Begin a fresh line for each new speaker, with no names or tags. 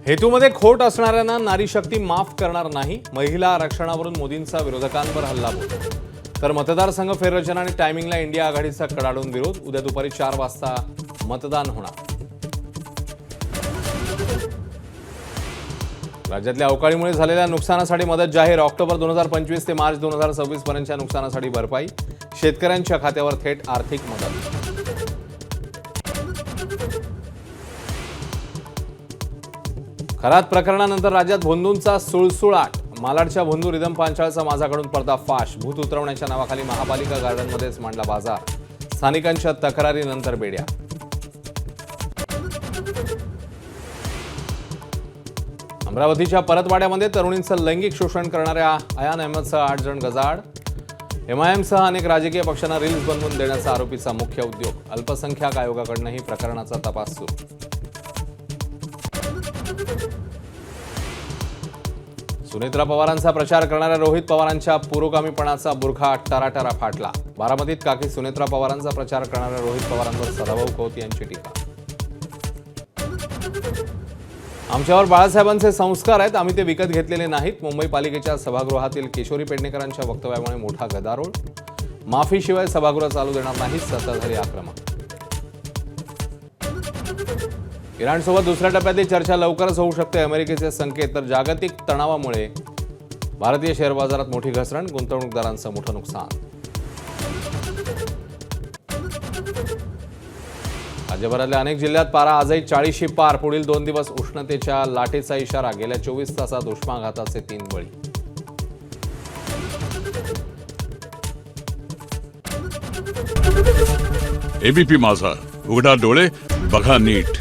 हेतूमध्ये खोट असणाऱ्यांना नारी शक्ती माफ करणार नाही. महिला आरक्षणावरून मोदींचा विरोधकांवर हल्लाबोल. तर मतदारसंघ फेररचना आणि टायमिंगला इंडिया आघाडीचा कडाडून विरोध. उद्या दुपारी 4 वाजता मतदान होणार. राज्यातल्या अवकाळीमुळे झालेल्या नुकसानासाठी मदत जाहीर. ऑक्टोबर 2025 ते मार्च 2026 पर्यंतच्या नुकसानासाठी भरपाई. शेतकऱ्यांच्या खात्यावर थेट आर्थिक मदत. खरात प्रकरणानंतर राज्यात भोंदूंचा सुळसुळाट. मालाडच्या भोंदू रिदम पांचाळचा माझाकडून पर्दाफाश. भूत उतरवण्याच्या नावाखाली महापालिका गार्डनमध्येच मांडला बाजार. स्थानिकांच्या तक्रारीनंतर बेड्या. अमरावतीच्या परतवाड्यामध्ये तरुणींचं लैंगिक शोषण करणाऱ्या अयान अहमदसह 8 जण गजाआड. एमआयएमसह अनेक राजकीय पक्षांना रील्स बनवून देण्याचा आरोपीचा मुख्य उद्योग. अल्पसंख्याक आयोगाकडूनही प्रकरणाचा तपास सुरू. सुनेत्रा पवारांचा प्रचार करणाऱ्या रोहित पवारांच्या पुरोगामीपणाचा बुरखा टराटरा फाटला. बारामतीत काकी सुनेत्रा पवारांचा प्रचार करणाऱ्या रोहित पवारांवर सदाभाऊ खोत यांची टीका. आमच्यावर बाळासाहेबांचे संस्कार आहेत, आम्ही ते विकत घेतलेले नाहीत. मुंबई पालिकेच्या सभागृहातील किशोरी पेडणेकरांच्या वक्तव्यामुळे मोठा गदारोळ. माफीशिवाय सभागृह चालू देणार नाहीत, सत्ताधारी आक्रमक. इराणसोबत दुसऱ्या टप्प्यातली चर्चा लवकरच होऊ शकते, अमेरिकेचे संकेत. तर जागतिक तणावामुळे भारतीय शेअर बाजारात मोठी घसरण. गुंतवणूकदारांचं मोठं नुकसान. राज्यभरातल्या अनेक जिल्ह्यात पारा आजही 40शी पार. पुढील 2 दिवस उष्णतेच्या लाटेचा इशारा. गेल्या 24 तासात उष्माघाताचे 3 बळी.
एबीपी माझा, उघडा डोळे बघा नीट.